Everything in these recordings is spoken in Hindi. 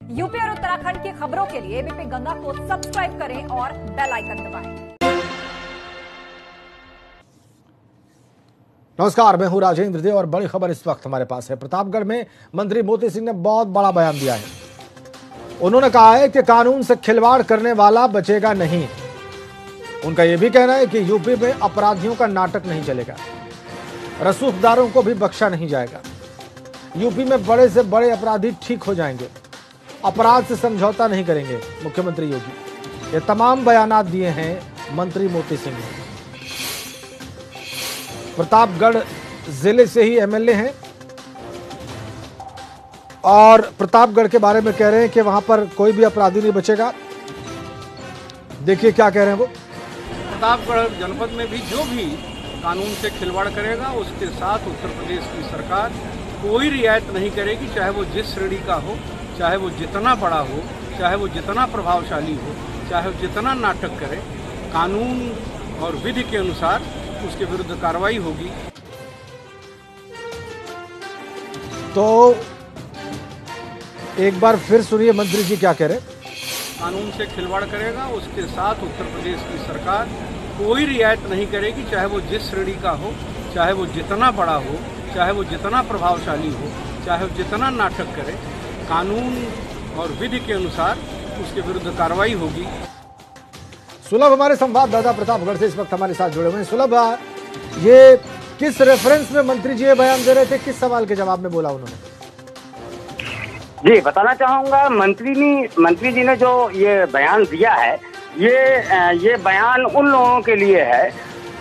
यूपी और उत्तराखंड की खबरों के लिए एबीपी गंगा को सब्सक्राइब करें और बेल आइकन दबाएं। नमस्कार, मैं हूं राजेंद्र दे और बड़ी खबर इस वक्त हमारे पास है। प्रतापगढ़ में मंत्री मोती सिंह ने बहुत बड़ा बयान दिया है। उन्होंने कहा है कि कानून से खिलवाड़ करने वाला बचेगा नहीं। उनका यह भी कहना है कि यूपी में अपराधियों का नाटक नहीं चलेगा, रसूखदारों को भी बख्शा नहीं जाएगा। यूपी में बड़े से बड़े अपराधी ठीक हो जाएंगे, अपराध से समझौता नहीं करेंगे मुख्यमंत्री योगी। ये तमाम बयानात दिए हैं मंत्री मोती सिंह ने। प्रतापगढ़ जिले से ही एमएलए हैं और प्रतापगढ़ के बारे में कह रहे हैं कि वहां पर कोई भी अपराधी नहीं बचेगा। देखिए क्या कह रहे हैं वो। प्रतापगढ़ जनपद में भी जो भी कानून से खिलवाड़ करेगा उसके साथ उत्तर प्रदेश की सरकार कोई रियायत नहीं करेगी, चाहे वो जिस श्रेणी का हो, चाहे वो जितना बड़ा हो, चाहे वो जितना प्रभावशाली हो, चाहे वो जितना नाटक करे। कानून और विधि के अनुसार उसके विरुद्ध कार्रवाई होगी। तो एक बार फिर सुनिए मंत्री जी क्या कह रहे हैं। कानून से खिलवाड़ करेगा उसके साथ उत्तर प्रदेश की सरकार कोई रियायत नहीं करेगी, चाहे वो जिस श्रेणी का हो, चाहे वो जितना बड़ा हो, चाहे वो जितना प्रभावशाली हो, चाहे वो जितना नाटक करे। कानून और विधि के अनुसार उसके विरुद्ध कार्रवाई होगी। सुलभ हमारे संवाददाता प्रतापगढ़ से इस वक्त हमारे साथ जुड़े हुए हैं। सुलभ, ये किस रेफरेंस में मंत्री जी ये बयान दे रहे थे, किस सवाल के जवाब में बोला उन्होंने? जी बताना चाहूंगा, मंत्री जी ने जो ये बयान दिया है, ये बयान उन लोगों के लिए है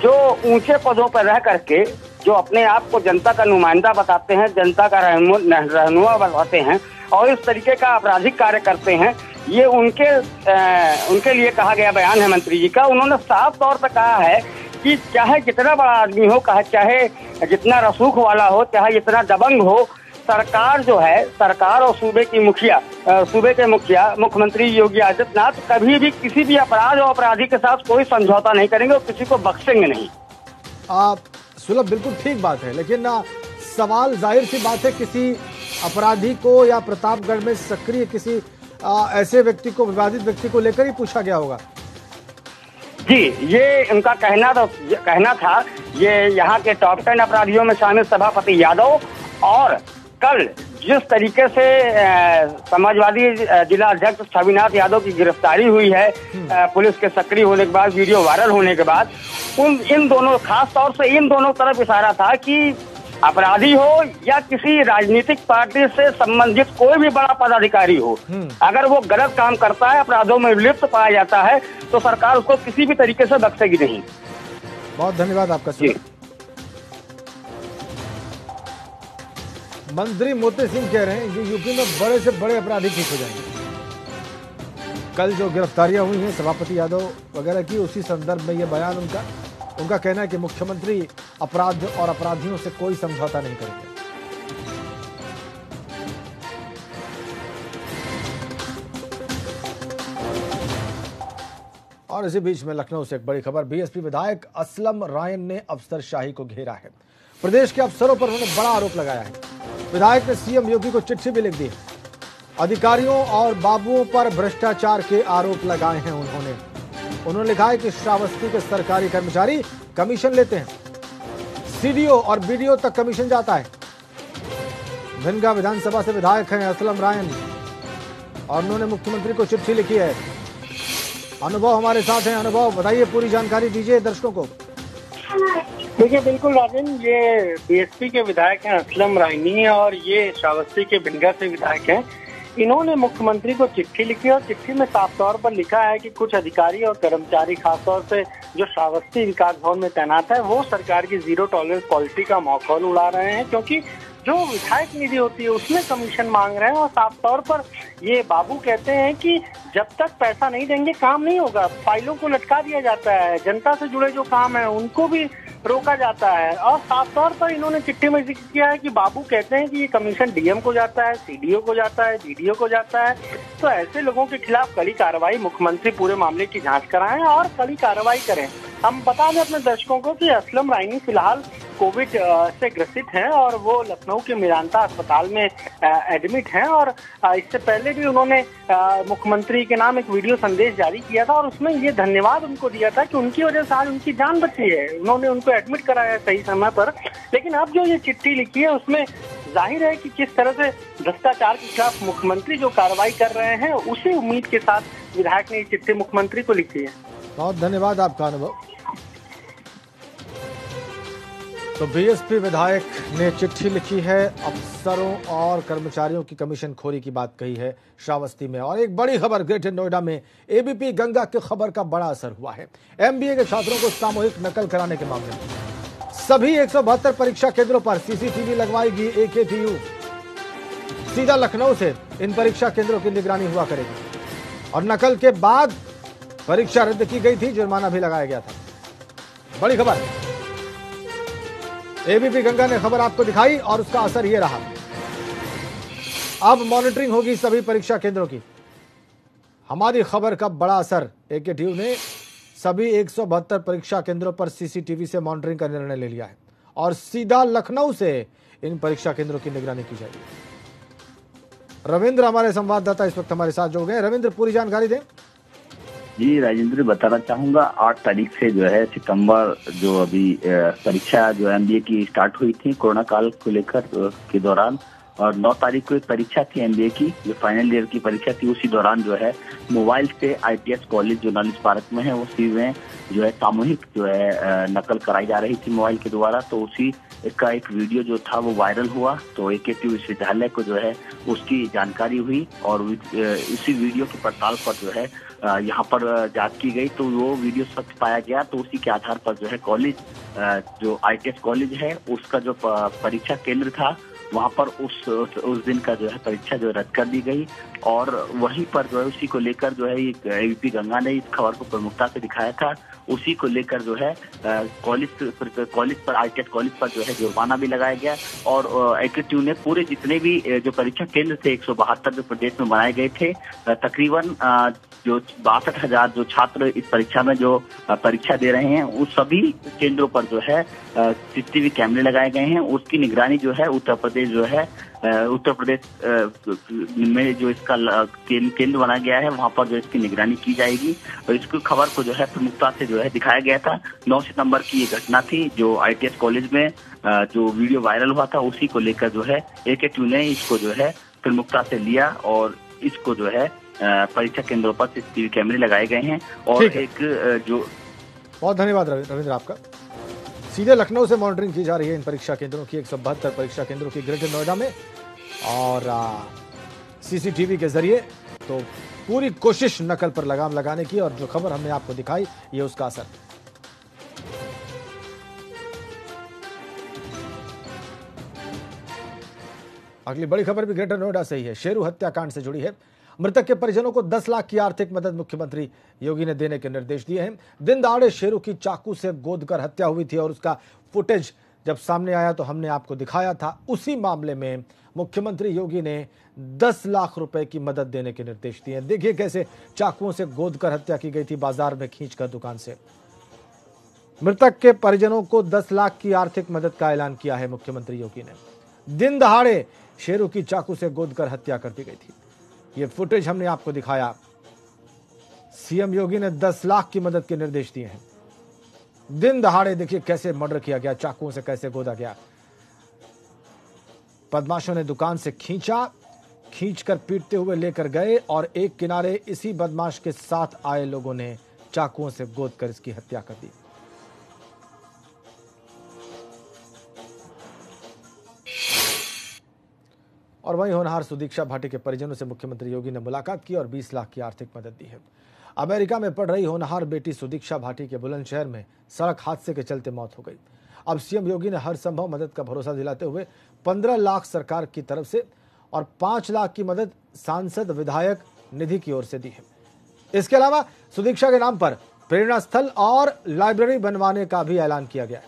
जो ऊंचे पदों पर रह करके जो अपने आप को जनता का नुमाइंदा बताते हैं, जनता का रहनुमा बताते हैं और इस तरीके का आपराधिक कार्य करते हैं। ये उनके लिए कहा गया बयान है मंत्री जी का। उन्होंने साफ तौर पर कहा है कि चाहे जितना बड़ा आदमी हो, चाहे जितना रसूख वाला हो, चाहे जितना दबंग हो, सरकार जो है, सरकार और सूबे के मुखिया मुख्यमंत्री योगी आदित्यनाथ कभी भी किसी भी अपराध और अपराधी के साथ कोई समझौता नहीं करेंगे और किसी को बख्शेंगे नहीं। सुलभ, बिल्कुल ठीक बात है, लेकिन सवाल जाहिर सी बात है, किसी अपराधी को या प्रतापगढ़ में सक्रिय किसी ऐसे व्यक्ति को, विवादित व्यक्ति को लेकर ही पूछा गया होगा। जी, ये उनका कहना था। ये यहाँ के टॉप 10 अपराधियों में शामिल सभापति यादव और कल जिस तरीके से समाजवादी जिला अध्यक्ष छविनाथ यादव की गिरफ्तारी हुई है पुलिस के सक्रिय होने के बाद, वीडियो वायरल होने के बाद, इन दोनों, खास तौर से इन दोनों तरफ इशारा था कि अपराधी हो या किसी राजनीतिक पार्टी से संबंधित कोई भी बड़ा पदाधिकारी हो, अगर वो गलत काम करता है, अपराधों में लिप्त पाया जाता है, तो सरकार उसको किसी भी तरीके से बख्शेगी नहीं। बहुत धन्यवाद आपका। मंत्री मोती सिंह कह रहे हैं कि यूपी में बड़े से बड़े अपराधी ठीक हो जाएंगे। कल जो गिरफ्तारियां हुई हैं सभापति यादव वगैरह की, उसी संदर्भ में ये बयान उनका कहना है कि मुख्यमंत्री अपराध और अपराधियों से कोई समझौता नहीं करेंगे। और इसी बीच में लखनऊ से एक बड़ी खबर। बीएसपी विधायक असलम रायन ने अफसरशाही को घेरा है। प्रदेश के अफसरों पर उन्होंने बड़ा आरोप लगाया है। विधायक ने सीएम योगी को चिट्ठी भी लिख दी। अधिकारियों और बाबुओं पर भ्रष्टाचार के आरोप लगाए हैं उन्होंने लिखा है कि श्रावस्ती के सरकारी कर्मचारी कमीशन लेते हैं, सीडीओ और बीडीओ तक कमीशन जाता है। भिंगा विधानसभा से विधायक हैं असलम रायन और उन्होंने मुख्यमंत्री को चिट्ठी लिखी है। अनुभव हमारे साथ हैं। अनुभव, बताइए, पूरी जानकारी दीजिए दर्शकों को। देखिए, बिल्कुल राजन, ये बीएसपी के विधायक हैं असलम रायनी और ये श्रावस्ती के भिंगा से विधायक हैं। इन्होंने मुख्यमंत्री को चिट्ठी लिखी और चिट्ठी में साफ तौर पर लिखा है कि कुछ अधिकारी और कर्मचारी, खासतौर से जो श्रावस्ती विकास भवन में तैनात है, वो सरकार की जीरो टॉलरेंस पॉलिसी का मौखौल उड़ा रहे हैं, क्योंकि जो विधायक निधि होती है उसमें कमीशन मांग रहे हैं। और साफ तौर पर ये बाबू कहते हैं कि जब तक पैसा नहीं देंगे काम नहीं होगा। फाइलों को लटका दिया जाता है, जनता से जुड़े जो काम है उनको भी रोका जाता है। और साफ तौर पर इन्होंने चिट्ठी में जिक्र किया है कि बाबू कहते हैं कि ये कमीशन डीएम को जाता है, सीडीओ को जाता है, बीडीओ को जाता है। तो ऐसे लोगों के खिलाफ कड़ी कार्रवाई, मुख्यमंत्री पूरे मामले की जांच कराएं और कड़ी कार्रवाई करें। हम बता दें अपने दर्शकों को कि असलम रायनी फिलहाल कोविड से ग्रसित हैं और वो लखनऊ के मेदांता अस्पताल में एडमिट हैं। और इससे पहले भी उन्होंने मुख्यमंत्री के नाम एक वीडियो संदेश जारी किया था और उसमें ये धन्यवाद उनको दिया था कि उनकी वजह से आज उनकी जान बची है, उन्होंने उनको एडमिट कराया सही समय पर। लेकिन अब जो ये चिट्ठी लिखी है उसमें जाहिर है कि किस तरह से भ्रष्टाचार के खिलाफ मुख्यमंत्री जो कार्रवाई कर रहे हैं, उसी उम्मीद के साथ विधायक ने ये चिट्ठी मुख्यमंत्री को लिखी है। बहुत धन्यवाद आपका अनुभव। तो बीएसपी विधायक ने चिट्ठी लिखी है, अफसरों और कर्मचारियों की कमीशनखोरी की बात कही है श्रावस्ती में। और एक बड़ी खबर, ग्रेटर नोएडा में एबीपी गंगा की खबर का बड़ा असर हुआ है। एमबीए के छात्रों को सामूहिक नकल कराने के मामले में सभी 172 परीक्षा केंद्रों पर सीसीटीवी लगवाएगी एकेटीयू। सीधा लखनऊ से इन परीक्षा केंद्रों की निगरानी हुआ करेगी और नकल के बाद परीक्षा रद्द की गई थी, जुर्माना भी लगाया गया था। बड़ी खबर, एबीपी गंगा ने खबर आपको दिखाई और उसका असर यह रहा। अब मॉनिटरिंग होगी सभी परीक्षा केंद्रों की। हमारी खबर का बड़ा असर, एकेटीयू ने सभी 172 परीक्षा केंद्रों पर सीसीटीवी से मॉनिटरिंग का निर्णय ले लिया है और सीधा लखनऊ से इन परीक्षा केंद्रों की निगरानी की जाएगी। रविंद्र हमारे संवाददाता इस वक्त हमारे साथ जुड़ गए। रविंद्र, पूरी जानकारी दें। जी राजेंद्र, बताना चाहूंगा 8 तारीख से जो है सितंबर जो अभी परीक्षा जो एमबीए की स्टार्ट हुई थी कोरोना काल को लेकर के दौरान, और 9 तारीख को एक परीक्षा थी एमबीए की जो फाइनल ईयर की परीक्षा थी। उसी दौरान जो है मोबाइल से आईटीएस कॉलेज जो नॉलेज पार्क में है उसी में जो है सामूहिक जो है नकल कराई जा रही थी मोबाइल के द्वारा। तो उसी का एक वीडियो जो था वो वायरल हुआ, तो एकेटीयू विश्वविद्यालय को जो है उसकी जानकारी हुई और इसी वीडियो की पड़ताल पर जो है यहाँ पर जांच की गई तो वो वीडियो सच पाया गया। तो उसी के आधार पर जो है कॉलेज जो आईटीएस कॉलेज है उसका जो परीक्षा केंद्र था वहाँ पर उस दिन का जो है परीक्षा जो रद्द कर दी गई। और वहीं पर जो है उसी को लेकर जो है एबीपी गंगा ने इस खबर को प्रमुखता से दिखाया था। उसी को लेकर जो है कॉलेज पर आईटीएस कॉलेज पर जो है जुर्माना भी लगाया गया और एकेटीयू ने पूरे जितने भी जो परीक्षा केंद्र थे 172 जो प्रदेश में बनाए गए थे, तकरीबन जो 62,000 जो छात्र इस परीक्षा में जो परीक्षा दे रहे हैं उस सभी केंद्रों पर जो है सीसीटीवी कैमरे लगाए गए हैं। उसकी निगरानी जो है उत्तर प्रदेश में जो इसका केंद्र बनाया गया है वहां पर जो इसकी निगरानी की जाएगी। और इसकी खबर को जो है प्रमुखता से जो है दिखाया गया था। 9 सितंबर की ये घटना थी जो आईटीएस कॉलेज में जो वीडियो वायरल हुआ था, उसी को लेकर जो है एकेटीयू ने इसको जो है प्रमुखता से लिया और इसको जो है परीक्षा केंद्रों पर सीसीटीवी कैमरे लगाए गए हैं। और एक जो बहुत धन्यवाद रविंद्र आपका। सीधे लखनऊ से मॉनिटरिंग की जा रही है इन परीक्षा केंद्रों की, 172 परीक्षा केंद्रों की ग्रेटर नोएडा में, और सीसीटीवी के जरिए तो पूरी कोशिश नकल पर लगाम लगाने की। और जो खबर हमने आपको दिखाई ये उसका असर। अगली बड़ी खबर भी ग्रेटर नोएडा से ही है, शेरू हत्याकांड से जुड़ी है। मृतक के परिजनों को 10 लाख की आर्थिक मदद मुख्यमंत्री योगी ने देने के निर्देश दिए हैं। दिन दहाड़े शेरू की चाकू से गोदकर हत्या हुई थी और उसका फुटेज जब सामने आया तो हमने आपको दिखाया था। उसी मामले में मुख्यमंत्री योगी ने 10 लाख रुपए की मदद देने के निर्देश दिए। देखिए कैसे चाकुओं से गोदकर हत्या की गई थी, बाजार में खींचकर दुकान से। मृतक के परिजनों को 10 लाख की आर्थिक मदद का ऐलान किया है मुख्यमंत्री योगी ने। दिन दहाड़े शेरू की चाकू से गोदकर हत्या कर दी गई थी। ये फुटेज हमने आपको दिखाया। सीएम योगी ने 10 लाख की मदद के निर्देश दिए हैं। दिन दहाड़े देखिए कैसे मर्डर किया गया, चाकुओं से कैसे गोदा गया। बदमाशों ने दुकान से खींचकर पीटते हुए लेकर गए और एक किनारे इसी बदमाश के साथ आए लोगों ने चाकुओं से गोदकर इसकी हत्या कर दी। और वहीं होनहार सुदीक्षा भाटी के परिजनों से मुख्यमंत्री योगी ने मुलाकात की और 20 लाख की आर्थिक मदद दी है। अमेरिका में पढ़ रही होनहार बेटी सुदीक्षा भाटी के बुलंदशहर में सड़क हादसे के चलते मौत हो गई। अब सीएम योगी ने हर संभव मदद का भरोसा दिलाते हुए 15 लाख सरकार की तरफ से और 5 लाख की मदद सांसद विधायक निधि की ओर से दी है। इसके अलावा सुदीक्षा के नाम पर प्रेरणा स्थल और लाइब्रेरी बनवाने का भी ऐलान किया गया है।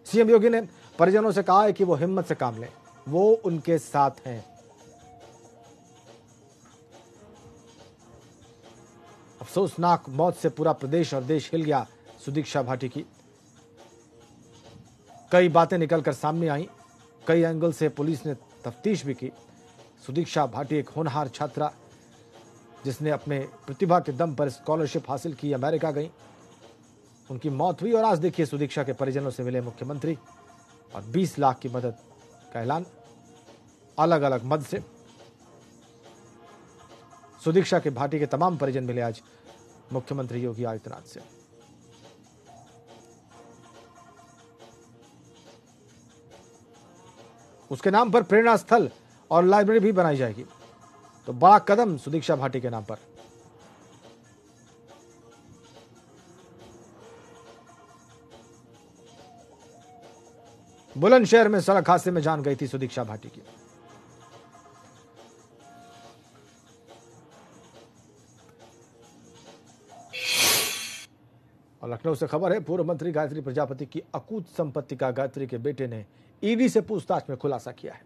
सीएम योगी ने परिजनों से कहा है कि वो हिम्मत से काम लें, वो उनके साथ हैं। अफसोसनाक मौत से पूरा प्रदेश और देश हिल गया। सुदीक्षा भाटी की कई बातें निकलकर सामने आई, कई एंगल से पुलिस ने तफ्तीश भी की। सुदीक्षा भाटी एक होनहार छात्रा जिसने अपने प्रतिभा के दम पर स्कॉलरशिप हासिल की, अमेरिका गई, उनकी मौत हुई। और आज देखिए सुदीक्षा के परिजनों से मिले मुख्यमंत्री और 20 लाख की मदद का ऐलान अलग अलग मद से। सुदीक्षा के भाटी के तमाम परिजन मिले आज मुख्यमंत्री योगी आदित्यनाथ से। उसके नाम पर प्रेरणा स्थल और लाइब्रेरी भी बनाई जाएगी, तो बड़ा कदम सुदीक्षा भाटी के नाम पर। बुलंदशहर में सड़क हादसे में जान गई थी सुदीक्षा भाटी की। और लखनऊ से खबर है, पूर्व मंत्री गायत्री प्रजापति की अकूत संपत्ति का गायत्री के बेटे ने ईडी से पूछताछ में खुलासा किया है।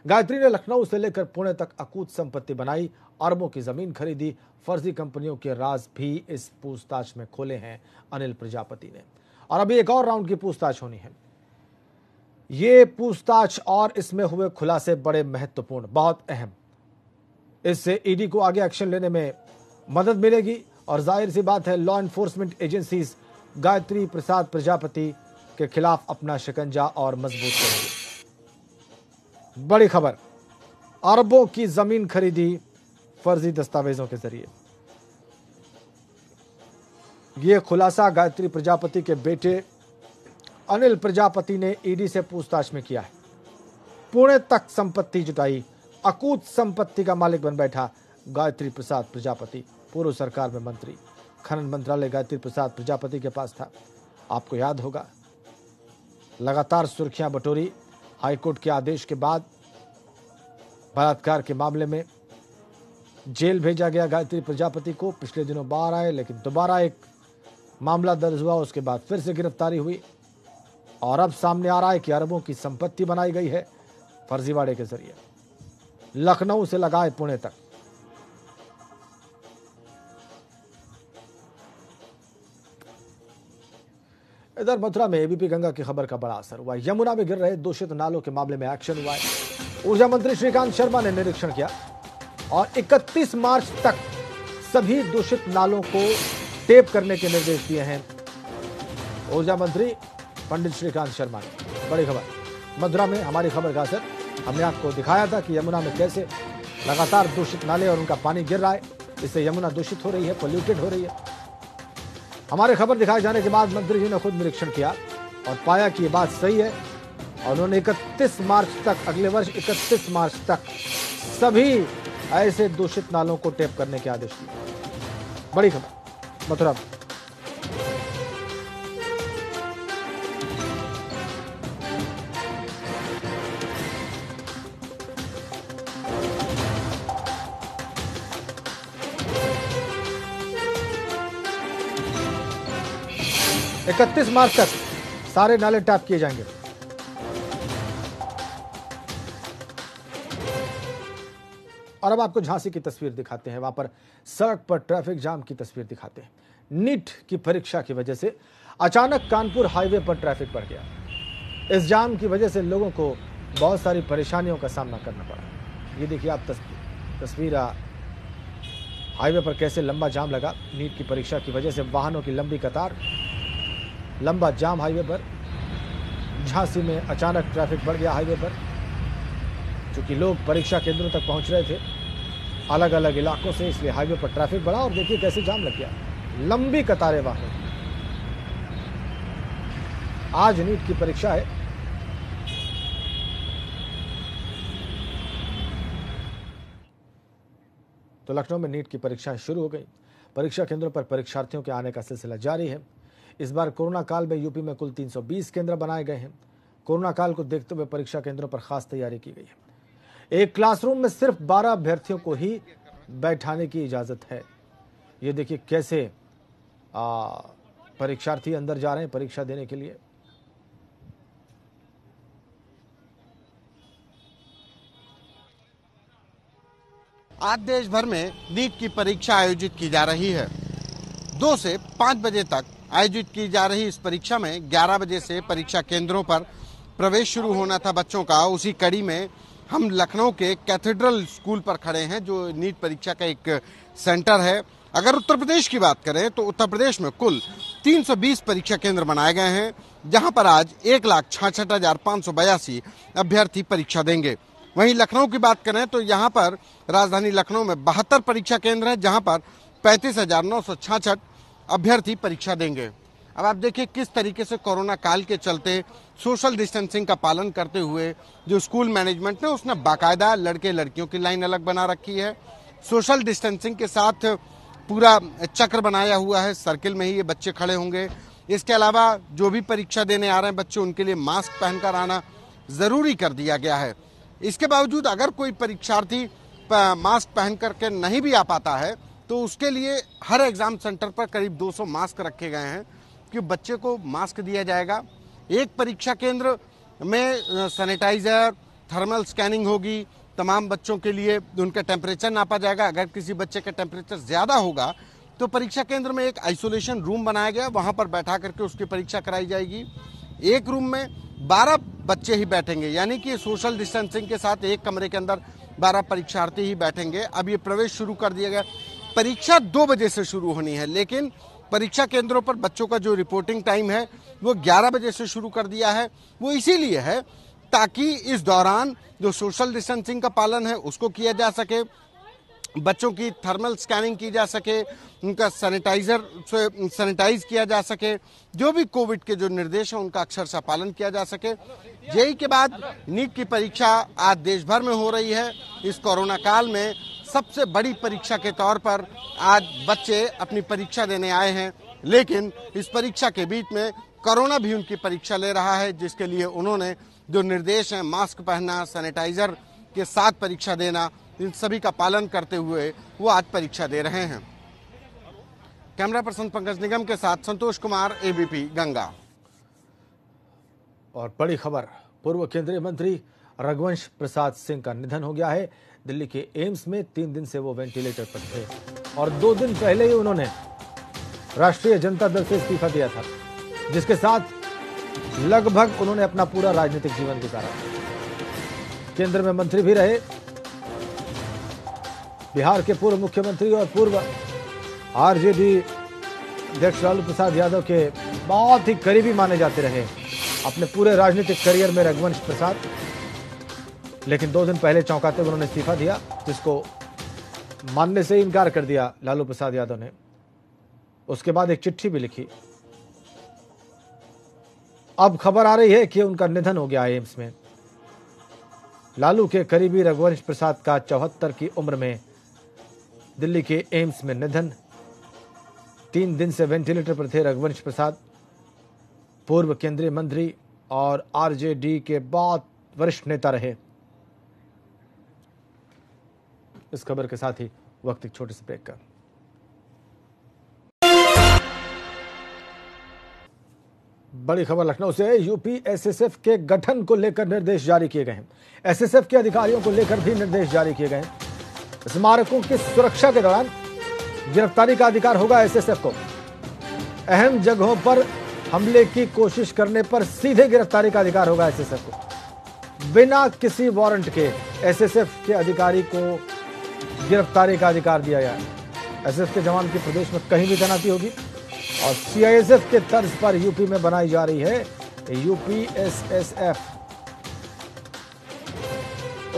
गायत्री ने लखनऊ से लेकर पुणे तक अकूत संपत्ति बनाई, अरबों की जमीन खरीदी, फर्जी कंपनियों के राज भी इस पूछताछ में खोले हैं अनिल प्रजापति ने। और अभी एक और राउंड की पूछताछ होनी है। ये पूछताछ और इसमें हुए खुलासे बड़े महत्वपूर्ण, बहुत अहम। इससे ईडी को आगे एक्शन लेने में मदद मिलेगी और जाहिर सी बात है law enforcement agencies Gayatri Prasad Prajapati के खिलाफ अपना शिकंजा और मजबूत करेंगे। बड़ी खबर, अरबों की जमीन खरीदी फर्जी दस्तावेजों के जरिए। यह खुलासा गायत्री प्रजापति के बेटे अनिल प्रजापति ने ईडी से पूछताछ में किया है। पुणे तक संपत्ति जुटाई, अकूत संपत्ति का मालिक बन बैठा गायत्री प्रसाद प्रजापति। पूर्व सरकार में मंत्री, खनन मंत्रालय गायत्री प्रसाद प्रजापति के पास था। आपको याद होगा, लगातार सुर्खियां बटोरी। हाईकोर्ट के आदेश के बाद बलात्कार के मामले में जेल भेजा गया गायत्री प्रजापति को। पिछले दिनों बाहर आए, लेकिन दोबारा एक मामला दर्ज हुआ, उसके बाद फिर से गिरफ्तारी हुई और अब सामने आ रहा है कि अरबों की संपत्ति बनाई गई है फर्जीवाड़े के जरिए, लखनऊ से लगाए पुणे तक। इधर मथुरा में एबीपी गंगा की खबर का बड़ा असर हुआ। यमुना में गिर रहे दूषित नालों के मामले में एक्शन हुआ है। ऊर्जा मंत्री श्रीकांत शर्मा ने निरीक्षण किया और 31 मार्च तक सभी दूषित नालों को टेप करने के निर्देश दिए हैं ऊर्जा मंत्री पंडित श्रीकांत शर्मा ने। बड़ी खबर, मथुरा में हमारी खबर का असर। हमने आपको दिखाया था कि यमुना में कैसे लगातार दूषित नाले और उनका पानी गिर रहा है, इससे यमुना दूषित हो रही है, पोल्यूटेड हो रही है। हमारे खबर दिखाए जाने के बाद मंत्री जी ने खुद निरीक्षण किया और पाया कि ये बात सही है और उन्होंने 31 मार्च तक, अगले वर्ष 31 मार्च तक सभी ऐसे दूषित नालों को टेप करने के आदेश दिए। बड़ी खबर मथुरा में। – 31 मार्च तक सारे नाले टैप किए जाएंगे। और अब आपको झांसी की तस्वीर दिखाते हैं। वहां पर सड़क पर ट्रैफिक जाम की तस्वीर दिखाते हैं। नीट की परीक्षा की वजह से अचानक कानपुर हाईवे पर ट्रैफिक बढ़ गया। इस जाम की वजह से लोगों को बहुत सारी परेशानियों का सामना करना पड़ा। ये देखिए आप तस्वीर हाईवे पर कैसे लंबा जाम लगा। नीट की परीक्षा की वजह से वाहनों की लंबी कतार, लंबा जाम हाईवे पर। झांसी में अचानक ट्रैफिक बढ़ गया हाईवे पर, क्योंकि लोग परीक्षा केंद्रों तक पहुंच रहे थे अलग अलग इलाकों से, इसलिए हाईवे पर ट्रैफिक बढ़ा और देखिए कैसे जाम लग गया, लंबी कतारें वाहनों। आज नीट की परीक्षा है। तो लखनऊ में नीट की परीक्षाएं शुरू हो गई। परीक्षा केंद्रों पर परीक्षार्थियों के आने का सिलसिला जारी है। इस बार कोरोना काल में यूपी में कुल 320 केंद्र बनाए गए हैं। कोरोना काल को देखते हुए परीक्षा केंद्रों पर खास तैयारी की गई है। एक क्लासरूम में सिर्फ 12 अभ्यर्थियों को ही बैठाने की इजाजत है। ये देखिए कैसे परीक्षार्थी अंदर जा रहे हैं परीक्षा देने के लिए। आज देश भर में नीट की परीक्षा आयोजित की जा रही है। 2 से 5 बजे तक आयोजित की जा रही इस परीक्षा में 11 बजे से परीक्षा केंद्रों पर प्रवेश शुरू होना था बच्चों का, उसी कड़ी में हम लखनऊ के कैथेड्रल स्कूल पर खड़े हैं, जो नीट परीक्षा का एक सेंटर है। अगर उत्तर प्रदेश की बात करें तो उत्तर प्रदेश में कुल 320 परीक्षा केंद्र बनाए गए हैं, जहां पर आज 1,66,582 अभ्यर्थी परीक्षा देंगे। वहीं लखनऊ की बात करें तो यहां पर राजधानी लखनऊ में 72 परीक्षा केंद्र है, जहां पर 35,966 अभ्यर्थी परीक्षा देंगे। अब आप देखिए किस तरीके से कोरोना काल के चलते सोशल डिस्टेंसिंग का पालन करते हुए जो स्कूल मैनेजमेंट ने उसने बाकायदा लड़के लड़कियों की लाइन अलग बना रखी है। सोशल डिस्टेंसिंग के साथ पूरा चक्र बनाया हुआ है, सर्किल में ही ये बच्चे खड़े होंगे। इसके अलावा जो भी परीक्षा देने आ रहे हैं बच्चे, उनके लिए मास्क पहनकर आना जरूरी कर दिया गया है। इसके बावजूद अगर कोई परीक्षार्थी मास्क पहन करके नहीं भी आ पाता है तो उसके लिए हर एग्जाम सेंटर पर करीब 200 मास्क रखे गए हैं कि बच्चे को मास्क दिया जाएगा। एक परीक्षा केंद्र में सैनिटाइजर, थर्मल स्कैनिंग होगी, तमाम बच्चों के लिए उनका टेम्परेचर नापा जाएगा। अगर किसी बच्चे का टेम्परेचर ज्यादा होगा तो परीक्षा केंद्र में एक आइसोलेशन रूम बनाया गया, वहां पर बैठा करके उसकी परीक्षा कराई जाएगी। एक रूम में 12 बच्चे ही बैठेंगे, यानी कि सोशल डिस्टेंसिंग के साथ एक कमरे के अंदर 12 परीक्षार्थी ही बैठेंगे। अब ये प्रवेश शुरू कर दिया गया। परीक्षा 2 बजे से शुरू होनी है, लेकिन परीक्षा केंद्रों पर बच्चों का जो रिपोर्टिंग टाइम है वो 11 बजे से शुरू कर दिया है। वो इसीलिए है ताकि इस दौरान जो सोशल डिस्टेंसिंग का पालन है उसको किया जा सके, बच्चों की थर्मल स्कैनिंग की जा सके, उनका सैनिटाइजर से सैनिटाइज किया जा सके, जो भी कोविड के जो निर्देश हैं उनका अक्षरशः पालन किया जा सके। जेईई के बाद नीट की परीक्षा आज देश भर में हो रही है। इस कोरोना काल में सबसे बड़ी परीक्षा के तौर पर आज बच्चे अपनी परीक्षा देने आए हैं, लेकिन इस परीक्षा के बीच में कोरोना भी उनकी परीक्षा ले रहा है, जिसके लिए उन्होंने जो निर्देश हैं, मास्क पहनना, सैनिटाइजर के साथ परीक्षा देना, इन सभी का पालन करते हुए वो आज परीक्षा दे रहे हैं। कैमरा पर्सन पंकज निगम के साथ संतोष कुमार, एबीपी गंगा। और बड़ी खबर, पूर्व केंद्रीय मंत्री रघुवंश प्रसाद सिंह का निधन हो गया है। दिल्ली के एम्स में 3 दिन से वो वेंटिलेटर पर थे और 2 दिन पहले ही उन्होंने राष्ट्रीय जनता दल से इस्तीफा दिया था, जिसके साथ लगभग उन्होंने अपना पूरा राजनीतिक जीवन गुजारा। केंद्र में मंत्री भी रहे। बिहार के पूर्व मुख्यमंत्री और पूर्व आरजेडी अध्यक्ष लालू प्रसाद यादव के बहुत ही करीबी माने जाते रहे अपने पूरे राजनीतिक करियर में रघुवंश प्रसाद। लेकिन 2 दिन पहले चौंकाते हुए उन्होंने इस्तीफा दिया, जिसको मानने से इनकार कर दिया लालू प्रसाद यादव ने। उसके बाद एक चिट्ठी भी लिखी। अब खबर आ रही है कि उनका निधन हो गया एम्स में। लालू के करीबी रघुवंश प्रसाद का 74 की उम्र में दिल्ली के एम्स में निधन। 3 दिन से वेंटिलेटर पर थे रघुवंश प्रसाद। पूर्व केंद्रीय मंत्री और आरजेडी के बहुत वरिष्ठ नेता रहे। इस खबर के साथ ही वक्त एक छोटे से ब्रेक का। बड़ी खबर लखनऊ से। यूपी एसएसएफ के गठन को लेकर निर्देश जारी किए गए हैं। एसएसएफ के अधिकारियों को लेकर भी निर्देश जारी किए गए हैं। स्मारकों की सुरक्षा के दौरान गिरफ्तारी का अधिकार होगा एसएसएफ को। अहम जगहों पर हमले की कोशिश करने पर सीधे गिरफ्तारी का अधिकार होगा एसएसएफ को। बिना किसी वारंट के एसएसएफ के अधिकारी को गिरफ्तारी का अधिकार दिया गया है। एसएसएफ के जवान की प्रदेश में कहीं भी तैनाती होगी और सीआईएसएफ के तर्ज पर यूपी में बनाई जा रही है यूपी एसएसएफ।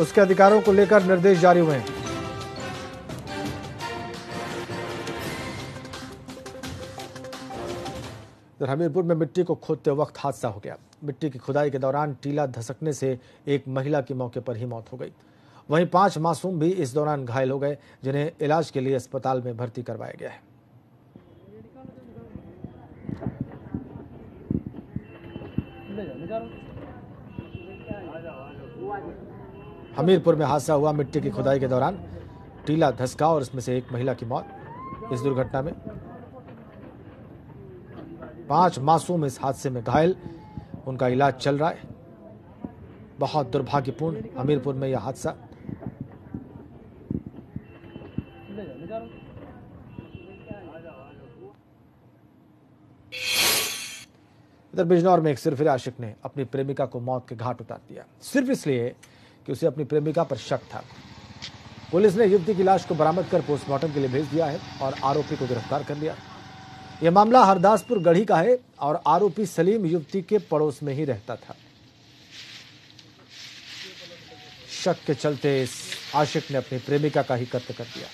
उसके अधिकारों को लेकर निर्देश जारी हुए हैं। हमीरपुर में मिट्टी को खोदते वक्त हादसा हो गया। मिट्टी की खुदाई के दौरान टीला धसकने से एक महिला की मौके पर ही मौत हो गई। वहीं 5 मासूम भी इस दौरान घायल हो गए, जिन्हें इलाज के लिए अस्पताल में भर्ती करवाया गया है। हमीरपुर में हादसा हुआ। मिट्टी की खुदाई के दौरान टीला धसका और इसमें से एक महिला की मौत। इस दुर्घटना में 5 मासूम इस हादसे में घायल, उनका इलाज चल रहा है। बहुत दुर्भाग्यपूर्ण हमीरपुर में यह हादसा। इधर बिजनौर में एक सिरफिरे आशिक ने अपनी प्रेमिका को मौत के घाट उतार दिया, सिर्फ इसलिए कि उसे अपनी प्रेमिका पर शक था। पुलिस ने युवती की लाश को बरामद कर पोस्टमार्टम के लिए भेज दिया है और आरोपी को गिरफ्तार कर लिया। यह मामला हरदासपुर गढ़ी का है और आरोपी सलीम युवती के पड़ोस में ही रहता था। शक के चलते इस आशिक ने अपनी प्रेमिका का ही कत्ल कर दिया।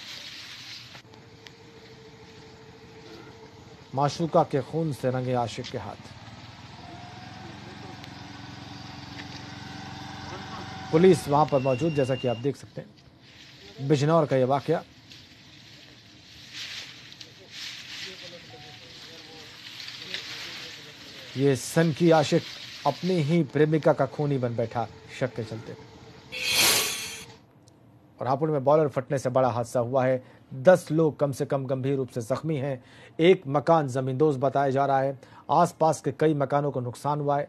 माशूका के खून से रंगे आशिक के हाथ। पुलिस वहां पर मौजूद, जैसा कि आप देख सकते हैं, बिजनौर का यह वाकया। ये सनकी आशिक अपनी ही प्रेमिका का खूनी बन बैठा शक के चलते। और हापुड़ में बॉयलर फटने से बड़ा हादसा हुआ है। 10 लोग कम से कम गंभीर रूप से जख्मी हैं। एक मकान जमींदोज बताया जा रहा है। आसपास के कई मकानों को नुकसान हुआ है।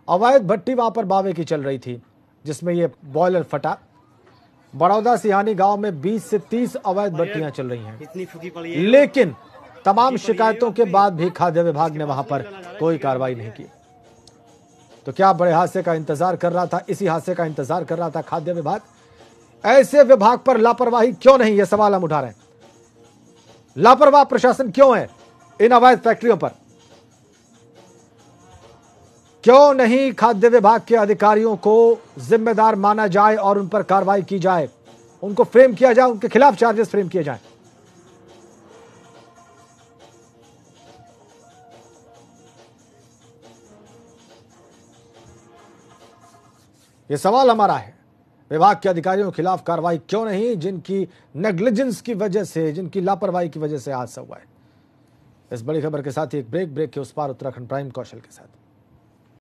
अवैध भट्टी वहां पर बावे की चल रही थी जिसमें यह बॉयलर फटा। बड़ौदा सिहानी गांव में 20 से 30 अवैध भट्टियां चल रही हैं, लेकिन तमाम शिकायतों के बाद भी खाद्य विभाग ने वहां पर कोई कार्रवाई नहीं की। तो क्या बड़े हादसे का इंतजार कर रहा था? इसी हादसे का इंतजार कर रहा था खाद्य विभाग? ऐसे विभाग पर लापरवाही क्यों नहीं, यह सवाल हम उठा रहे हैं। लापरवाह प्रशासन क्यों है इन अवैध फैक्ट्रियों पर? क्यों नहीं खाद्य विभाग के अधिकारियों को जिम्मेदार माना जाए और उन पर कार्रवाई की जाए, उनको फ्रेम किया जाए, उनके खिलाफ चार्जेस फ्रेम किए जाएं? यह सवाल हमारा है। विभाग के अधिकारियों के खिलाफ कार्रवाई क्यों नहीं, जिनकी नेग्लिजेंस की वजह से, जिनकी लापरवाही की वजह से हादसा हुआ है। इस बड़ी खबर के साथ ही एक ब्रेक के उस पार उत्तराखंड प्राइम कौशल के साथ।